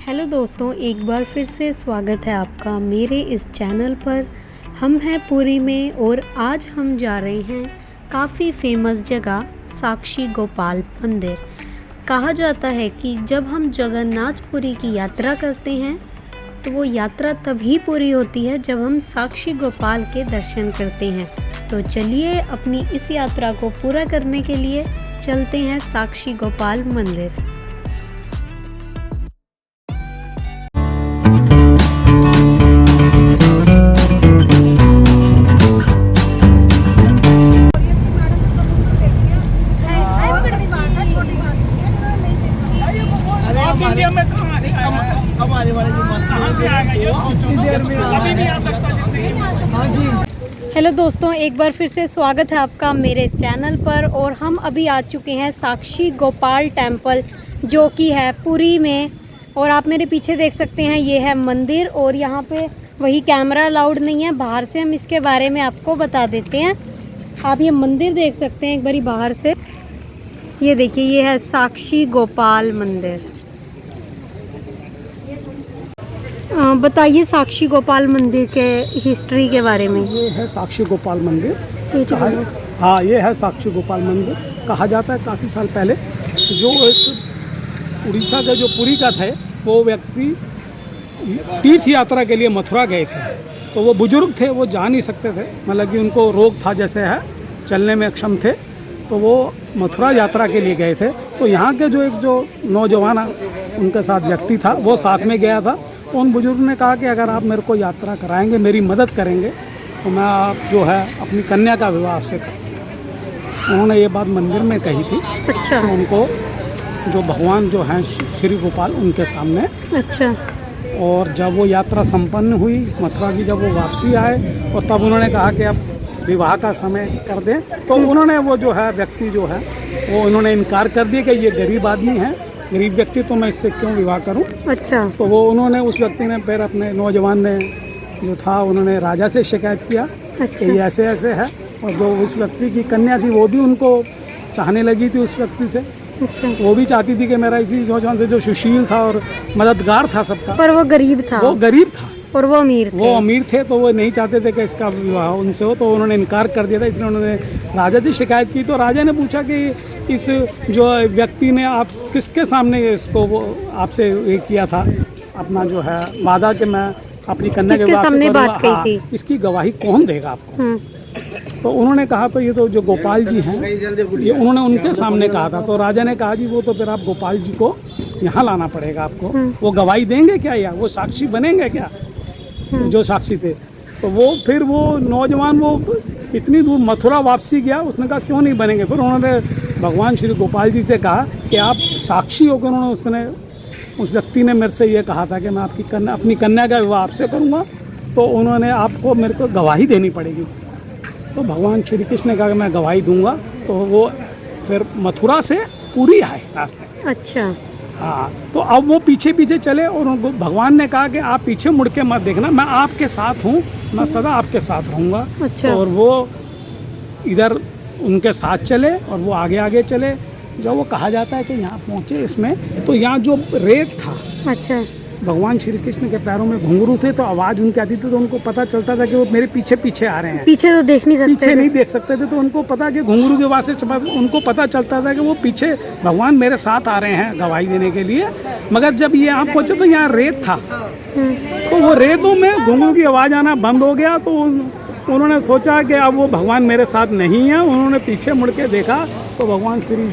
Hello दोस्तों, एक बार फिर से स्वागत है आपका मेरे इस चैनल पर। हम हैं पुरी में और आज हम जा रहे हैं काफ़ी फेमस जगह साक्षी गोपाल मंदिर। कहा जाता है कि जब हम जगन्नाथपुरी की यात्रा करते हैं तो वो यात्रा तभी पूरी होती है जब हम साक्षी गोपाल के दर्शन करते हैं। तो चलिए अपनी इस यात्रा को पूरा करने के लिए चलते हैं साक्षी गोपाल मंदिर। हेलो दोस्तों, एक बार फिर से स्वागत है आपका मेरे चैनल पर। और हम अभी आ चुके हैं साक्षी गोपाल टेम्पल, जो कि है पुरी में। और आप मेरे पीछे देख सकते हैं, ये है मंदिर। और यहाँ पे वही कैमरा अलाउड नहीं है, बाहर से हम इसके बारे में आपको बता देते हैं। आप ये मंदिर देख सकते हैं एक बारी बाहर से। ये देखिए, ये है साक्षी गोपाल मंदिर। बताइए साक्षी गोपाल मंदिर के हिस्ट्री के बारे में। ये है साक्षी गोपाल मंदिर। हाँ, ये है साक्षी गोपाल मंदिर। कहा जाता है काफ़ी साल पहले जो एक उड़ीसा का जो पुरी का थे, वो व्यक्ति तीर्थ यात्रा के लिए मथुरा गए थे। तो वो बुजुर्ग थे, वो जा नहीं सकते थे, मतलब कि उनको रोग था, जैसे है चलने में अक्षम थे। तो वो मथुरा यात्रा के लिए गए थे। तो यहाँ के जो नौजवान उनके साथ व्यक्ति था, वो साथ में गया था। तो उन बुजुर्ग ने कहा कि अगर आप मेरे को यात्रा कराएंगे, मेरी मदद करेंगे, तो मैं आप जो है अपनी कन्या का विवाह आपसे करूँगा। उन्होंने ये बात मंदिर में कही थी। अच्छा। तो उनको जो भगवान जो हैं श्री गोपाल, उनके सामने। अच्छा। और जब वो यात्रा संपन्न हुई मथुरा की, जब वो वापसी आए और तब उन्होंने कहा कि अब विवाह का समय कर दें, तो उन्होंने वो जो है व्यक्ति जो है वो उन्होंने इनकार कर दिया कि ये गरीब आदमी है, गरीब व्यक्ति, तो मैं इससे क्यों विवाह करूं। अच्छा। तो वो उन्होंने, उस व्यक्ति ने फिर अपने नौजवान ने जो था, उन्होंने राजा से शिकायत किया कि ये ऐसे ऐसे है। और जो उस व्यक्ति की कन्या थी, वो भी उनको चाहने लगी थी उस व्यक्ति से। अच्छा। वो भी चाहती थी कि मेरा इसी नौजवान से, जो सुशील था और मददगार था सबका, पर वो गरीब था। वो गरीब था और वो अमीर थे। वो अमीर थे। तो वो नहीं चाहते थे कि इसका विवाह उनसे हो। तो उन्होंने इनकार कर दिया था। इसलिए उन्होंने राजा से शिकायत की। तो राजा ने पूछा कि इस जो व्यक्ति ने आप किसके सामने इसको वो आपसे ये किया था, अपना जो है वादा कि मैं अपनी कन्या के विवाह से करूंगा, हाँ, इसकी गवाही कौन देगा आपको। तो उन्होंने कहा, तो ये तो जो गोपाल जी हैं, ये उन्होंने उनके सामने कहा था। तो राजा ने कहा, जी वो तो फिर आप गोपाल जी को यहाँ लाना पड़ेगा आपको। वो गवाही देंगे क्या, या वो साक्षी बनेंगे क्या, जो साक्षी थे। तो वो फिर वो नौजवान वो इतनी दूर मथुरा वापसी गया, उसने कहा क्यों नहीं बनेंगे। फिर उन्होंने भगवान श्री गोपाल जी से कहा कि आप साक्षी होकर, उसने उस व्यक्ति ने मेरे से ये कहा था कि मैं अपनी कन्या का विवाह आपसे करूँगा, तो उन्होंने आपको मेरे को गवाही देनी पड़ेगी। तो भगवान श्री कृष्ण ने कहा कि मैं गवाही दूंगा। तो वो फिर मथुरा से पुरी आए रास्ते में। अच्छा। हाँ, तो अब वो पीछे पीछे चले और उनको भगवान ने कहा कि आप पीछे मुड़ के मत देखना, मैं आपके साथ हूँ, मैं सदा आपके साथ रहूँगा। अच्छा। और वो इधर उनके साथ चले और वो आगे आगे चले। जब वो कहा जाता है कि यहाँ पहुँचे इसमें, तो यहाँ जो रेत था, अच्छा, भगवान श्री कृष्ण के पैरों में घुंघरू थे, तो आवाज़ उनकी आती थी। तो उनको पता चलता था कि वो मेरे पीछे पीछे आ रहे हैं। पीछे तो देख नहीं सकते, पीछे नहीं देख सकते थे। तो उनको पता कि घुंघरू की आवाज़ से उनको पता चलता था कि वो पीछे भगवान मेरे साथ आ रहे हैं गवाही देने के लिए। मगर जब ये यहाँ पहुँचे तो यहाँ रेत था। तो वो रेतों में घुंघरू की आवाज़ आना बंद हो गया। तो उन्होंने सोचा कि अब वो भगवान मेरे साथ नहीं है। उन्होंने पीछे मुड़ के देखा तो भगवान श्री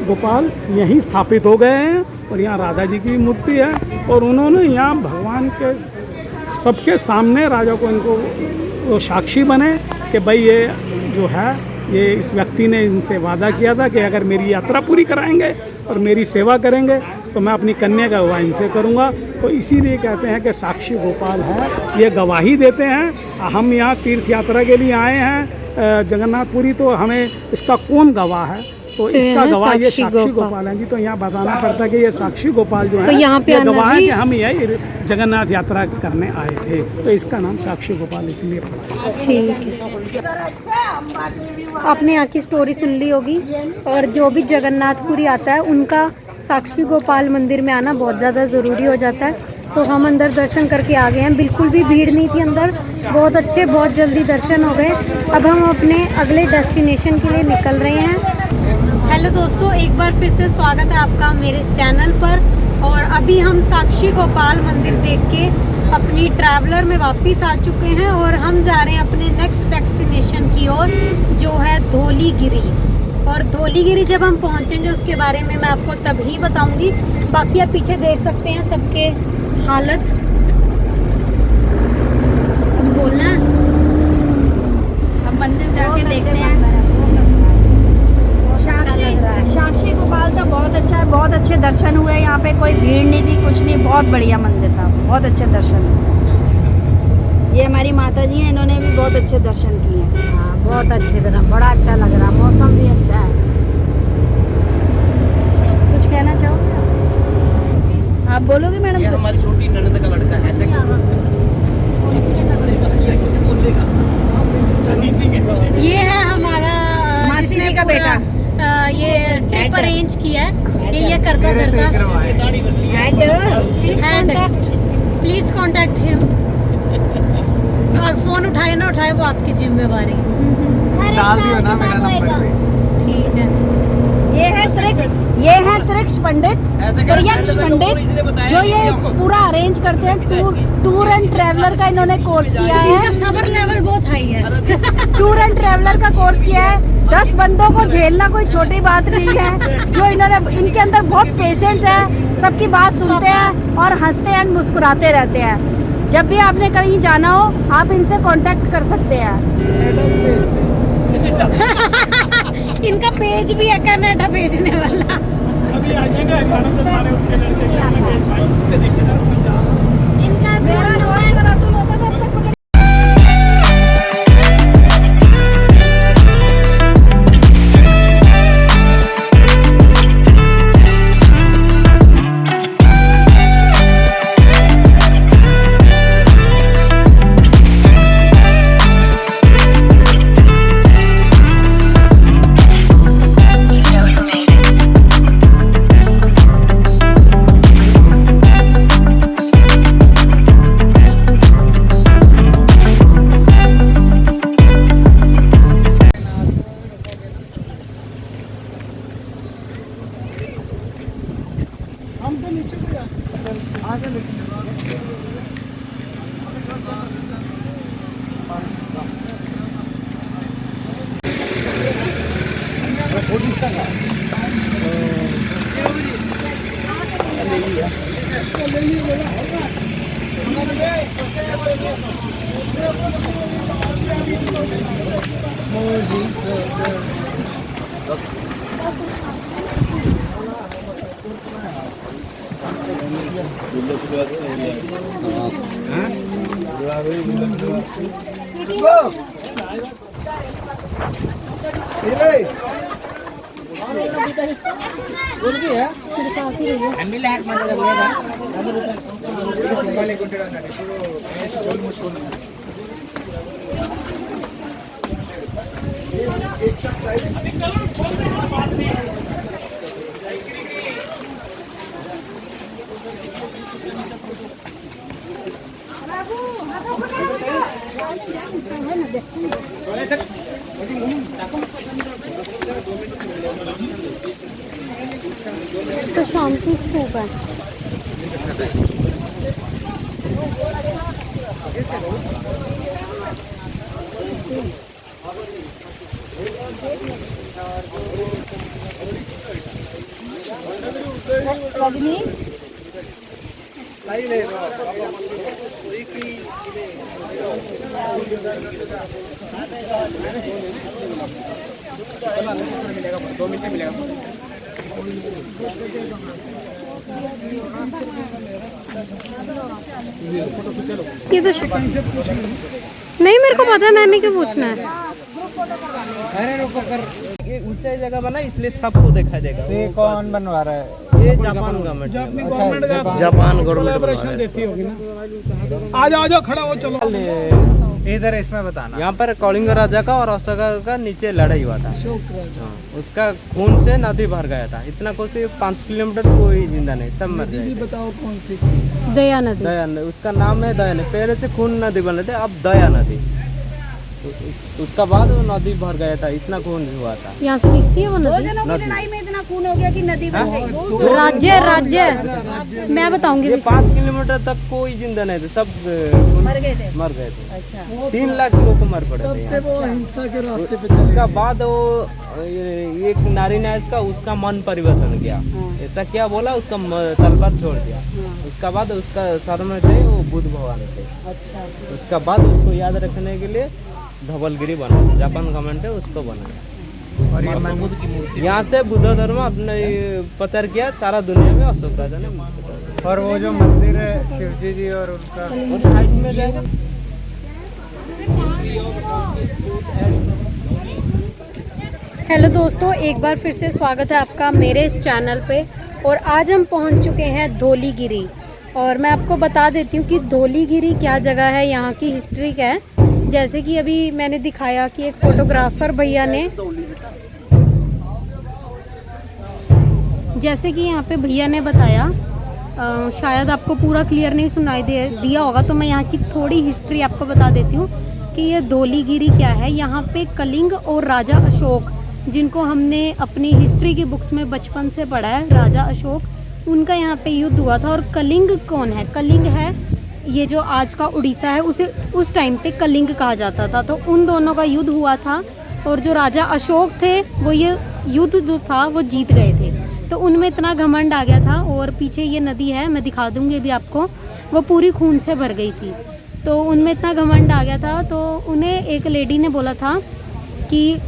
गोपाल यहीं स्थापित हो गए हैं। और यहाँ राधा जी की मूर्ति है। और उन्होंने यहाँ भगवान के सबके सामने राजा को, इनको वो साक्षी बने कि भाई ये जो है, ये इस व्यक्ति ने इनसे वादा किया था कि अगर मेरी यात्रा पूरी कराएंगे और मेरी सेवा करेंगे तो मैं अपनी कन्या का विवाह इनसे करूँगा। तो इसीलिए कहते हैं कि साक्षी गोपाल है, ये गवाही देते हैं। हम यहाँ तीर्थ यात्रा के लिए आए हैं जगन्नाथपुरी, तो हमें इसका कौन गवाह है, तो इसका गवाह ये साक्षी गोपाल हैं जी। तो यहाँ बताना पड़ता है कि ये साक्षी गोपाल जो है, तो यहाँ पे ये गवाह है कि हम यही जगन्नाथ यात्रा करने आए थे। तो इसका नाम साक्षी गोपाल इसलिए पड़ा। ठीक है। आपने यहाँ की स्टोरी सुन ली होगी। और जो भी जगन्नाथपुरी आता है, उनका साक्षी गोपाल मंदिर में आना बहुत ज़्यादा ज़रूरी हो जाता है। तो हम अंदर दर्शन करके आ गए हैं, बिल्कुल भी भीड़ नहीं थी अंदर, बहुत अच्छे, बहुत जल्दी दर्शन हो गए। अब हम अपने अगले डेस्टिनेशन के लिए निकल रहे हैं। हेलो दोस्तों, एक बार फिर से स्वागत है आपका मेरे चैनल पर। और अभी हम साक्षी गोपाल मंदिर देख के अपनी ट्रैवलर में वापस आ चुके हैं और हम जा रहे हैं अपने नेक्स्ट डेस्टिनेशन की ओर, जो है धौलीगिरी। और धौलीगिरी जब हम पहुंचेंगे उसके बारे में मैं आपको तभी बताऊंगी। बाकी आप पीछे देख सकते हैं सबके हालत। कुछ बोलना है? अब मंदिर जाके देखते हैं। साक्षी गोपाल तो बहुत अच्छा है, बहुत अच्छे दर्शन हुए यहाँ पे, कोई भीड़ नहीं थी, कुछ नहीं, बहुत बढ़िया मंदिर था, बहुत अच्छे दर्शन हुए। ये हमारी माता जी हैं, इन्होंने भी बहुत अच्छे दर्शन किए हैं। हाँ, बहुत अच्छी तरह, बड़ा अच्छा लग रहा, मौसम भी अच्छा है। कुछ कहना चाहोगे आप? बोलोगे मैडम? ये हमारी छोटी ननद का लड़का है, ऐसे ये है हमारा मासी का बेटा। ये ट्रिप अरेंज किया है, ये करता एंड प्लीज कांटेक्ट हिम। और फोन उठाए ना उठाए वो आपकी जिम्मेवारी। डाल दियो ना मेरा नंबर पे। ठीक है। ये है त्रिक्ष पंडित, त्रियक्ष पंडित, जो ये पूरा अरेंज करते हैं। टूर एंड ट्रैवलर का इन्होंने कोर्स किया है। इनका सबर लेवल बहुत हाई है। टूर एंड ट्रैवलर का कोर्स किया है। 10 बंदों को झेलना कोई छोटी बात नहीं है। जो इनके अंदर बहुत पेशेंस है, सबकी बात सुनते हैं और हंसते हैं, मुस्कुराते रहते हैं। जब भी आपने कहीं जाना हो आप इनसे कांटेक्ट कर सकते हैं। इनका पेज भी है, कनाडा भेजने वाला। अभी आ जाएगा, सारे उनके लड़के मेरा रोल करा तुम होता तो अब तक पकड़। तो शांति स्तूप है। ये तो नहीं, मेरे को पता है, मैंने क्यों पूछना है। ये ऊंचाई जगह बना इसलिए सबको दिखाई देगा। ये कौन बनवा रहा है? ये Japan government Japan Japan government collaboration देती होगी ना। आ जाओ खड़ा हो, चलो। इधर इसमें बताना। यहाँ पर कलिंग राजा का और अशोक का नीचे लड़ाई हुआ था। हाँ, उसका खून से नदी भर गया था। इतना कुछ 5 किलोमीटर कोई जिंदा नहीं, सब मर गए। बताओ कौन सी? दया नदी। दया नदी, उसका नाम है दया नदी। पहले से खून नदी बन रहे थे, अब दया नदी। तो उसका बाद वो नदी भर गया था, इतना खून हुआ था। यहाँ से दिखती है वो दो नदी। जनों की लड़ाई में इतना खून हो गया कि नदी बन गई। राज्य मैं बताऊंगी। ये 5 किलोमीटर तक कोई जिंदा नहीं थे, सब मर गए थे। मर गए थे। अच्छा। 3 लाख लोग मर पड़े थे। वो हिंसा के रास्ते पे उसका बाद वो एक नारी न्याय का उसका मन परिवर्तन किया। ऐसा क्या बोला, उसका तलवार छोड़ दिया। उसका बाद उसका सर में थे वो बुद्ध भगवान थे। अच्छा। उसका बाद उसको याद रखने के लिए धवलगिरी बना, जापान गवर्नमेंट है उसको बनाया। और ये बुद्ध की मूर्ति, यहाँ से बुद्ध धर्म अपने प्रचार किया सारा दुनिया में अशोक राजा ने। और वो जो मंदिर है शिवजी जी और उनका उस साइड में जाएगा। हेलो दोस्तों, एक बार फिर से स्वागत है आपका मेरे इस चैनल पे। और आज हम पहुंच चुके हैं धौलीगिरी। और मैं आपको बता देती हूँ कि धौलीगिरी क्या जगह है, यहाँ की हिस्ट्री क्या है। जैसे कि अभी मैंने दिखाया कि एक फोटोग्राफर भैया ने, जैसे कि यहाँ पे भैया ने बताया, शायद आपको पूरा क्लियर नहीं सुनाई दिया होगा, तो मैं यहाँ की थोड़ी हिस्ट्री आपको बता देती हूँ कि ये धौलीगिरी क्या है। यहाँ पे कलिंग और राजा अशोक, जिनको हमने अपनी हिस्ट्री की बुक्स में बचपन से पढ़ा है, राजा अशोक, उनका यहाँ पे युद्ध हुआ था। और कलिंग कौन है? कलिंग है ये जो आज का उड़ीसा है, उसे उस टाइम पे कलिंग कहा जाता था। तो उन दोनों का युद्ध हुआ था। और जो राजा अशोक थे वो ये युद्ध जो था वो जीत गए थे। तो उनमें इतना घमंड आ गया था। और पीछे ये नदी है, मैं दिखा दूंगी अभी आपको, वो पूरी खून से भर गई थी। तो उनमें इतना घमंड आ गया था, तो उन्हें एक लेडी ने बोला था कि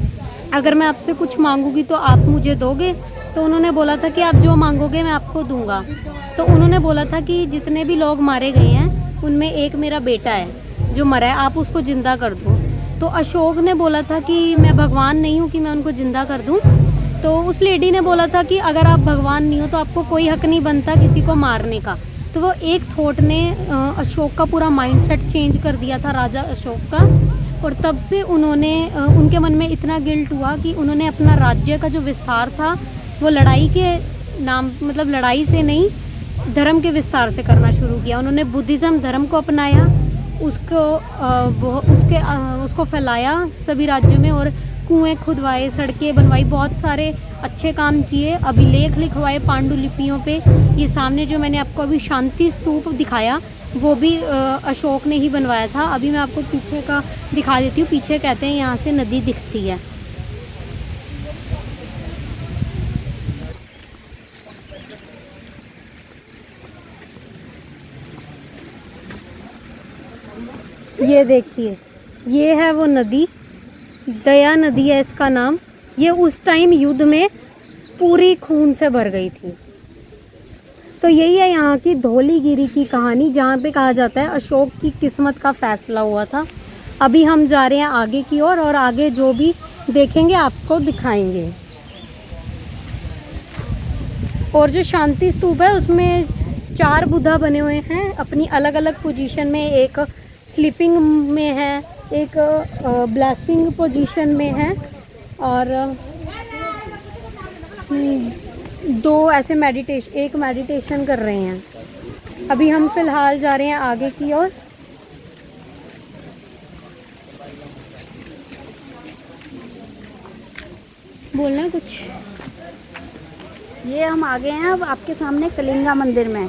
अगर मैं आपसे कुछ मांगूंगी तो आप मुझे दोगे। तो उन्होंने बोला था कि आप जो मांगोगे मैं आपको दूंगा। तो उन्होंने बोला था कि जितने भी लोग मारे गए हैं उनमें एक मेरा बेटा है जो मरा है, आप उसको ज़िंदा कर दो। तो अशोक ने बोला था कि मैं भगवान नहीं हूँ कि मैं उनको ज़िंदा कर दूँ। तो उस लेडी ने बोला था कि अगर आप भगवान नहीं हो तो आपको कोई हक नहीं बनता किसी को मारने का। तो वो एक थॉट ने अशोक का पूरा माइंडसेट चेंज कर दिया था, राजा अशोक का। और तब से उन्होंने उनके मन में इतना गिल्ट हुआ कि उन्होंने अपना राज्य का जो विस्तार था वो लड़ाई के नाम, मतलब लड़ाई से नहीं, धर्म के विस्तार से करना शुरू किया। उन्होंने बुद्धिज़्म धर्म को अपनाया, उसको फैलाया सभी राज्यों में। और कुएं खुदवाए, सड़कें बनवाई, बहुत सारे अच्छे काम किए, अभिलेख लिखवाए पांडुलिपियों पे। ये सामने जो मैंने आपको अभी शांति स्तूप दिखाया वो भी अशोक ने ही बनवाया था। अभी मैं आपको पीछे का दिखा देती हूँ। पीछे कहते हैं यहाँ से नदी दिखती है। ये देखिए, ये है वो नदी, दया नदी है इसका नाम। ये उस टाइम युद्ध में पूरी खून से भर गई थी। तो यही है यहाँ की धौलीगिरी की कहानी, जहाँ पे कहा जाता है अशोक की किस्मत का फैसला हुआ था। अभी हम जा रहे हैं आगे की ओर, और आगे जो भी देखेंगे आपको दिखाएंगे। और जो शांति स्तूप है उसमें 4 बुद्धा बने हुए हैं अपनी अलग अलग पोजीशन में। एक स्लीपिंग में है, एक ब्लेसिंग पोजीशन में है, और 2 ऐसे एक मेडिटेशन कर रहे हैं। अभी हम फ़िलहाल जा रहे हैं आगे की ओर। बोलना है कुछ? ये हम आ गए हैं अब आपके सामने कलिंगा मंदिर में।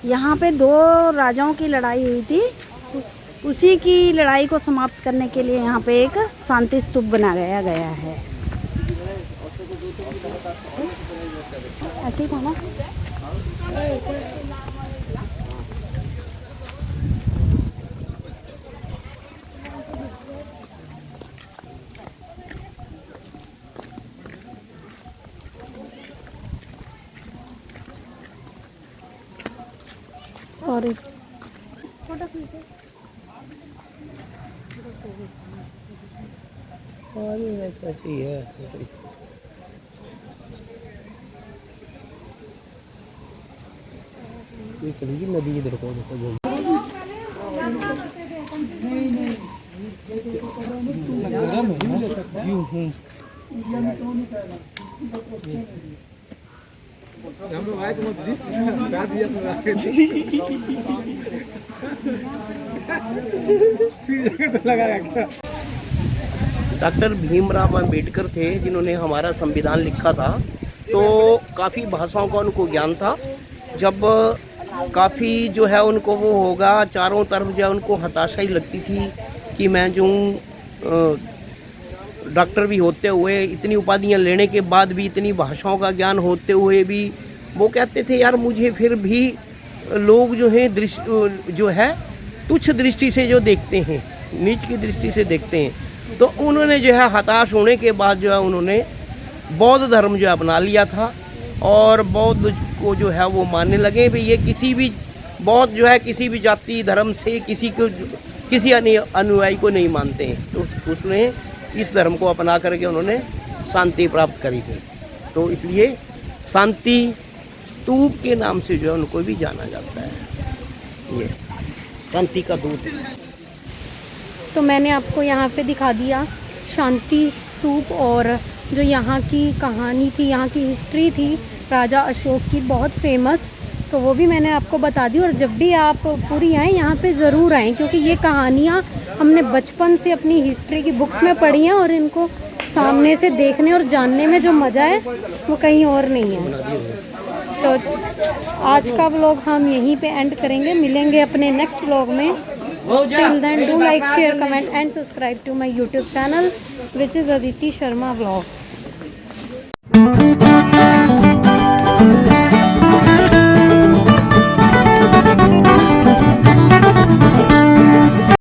यहाँ पे 2 राजाओं की लड़ाई हुई थी, उसी की लड़ाई को समाप्त करने के लिए यहाँ पे एक शांति स्तूप बनाया गया है। ऐसे ही था ना? सॉरी। ऐसी है चलेगी नदी इधर को देखो। डॉक्टर भीमराव अंबेडकर थे जिन्होंने हमारा संविधान लिखा था, तो काफ़ी भाषाओं का उनको ज्ञान था। जब काफ़ी जो है उनको वो होगा, चारों तरफ जो है उनको हताशा ही लगती थी कि मैं जो डॉक्टर भी होते हुए, इतनी उपाधियां लेने के बाद भी, इतनी भाषाओं का ज्ञान होते हुए भी, वो कहते थे यार मुझे फिर भी लोग जो हैं जो है तुच्छ दृष्टि से जो देखते हैं, नीच की दृष्टि से देखते हैं। तो उन्होंने जो है हताश होने के बाद जो है उन्होंने बौद्ध धर्म जो अपना लिया था, और बौद्ध को जो है वो मानने लगे भी ये किसी भी बौद्ध जो है किसी भी जाति धर्म से किसी अनुयायी को नहीं मानते हैं। तो उसने इस धर्म को अपना करके उन्होंने शांति प्राप्त करी थी। तो इसलिए शांति स्तूप के नाम से जो है उनको भी जाना जाता है, ये शांति का दूत। तो मैंने आपको यहाँ पे दिखा दिया शांति स्तूप, और जो यहाँ की कहानी थी, यहाँ की हिस्ट्री थी राजा अशोक की, बहुत फेमस, तो वो भी मैंने आपको बता दी। और जब भी आप पुरी आएँ यहाँ पे ज़रूर आएँ, क्योंकि ये कहानियाँ हमने बचपन से अपनी हिस्ट्री की बुक्स में पढ़ी हैं, और इनको सामने से देखने और जानने में जो मज़ा है वो कहीं और नहीं है। तो आज का व्लॉग हम यहीं पे एंड करेंगे, मिलेंगे अपने नेक्स्ट व्लॉग में। Till then, do like, share, comment and subscribe to my YouTube channel, which is Aditi Sharma Vlogs.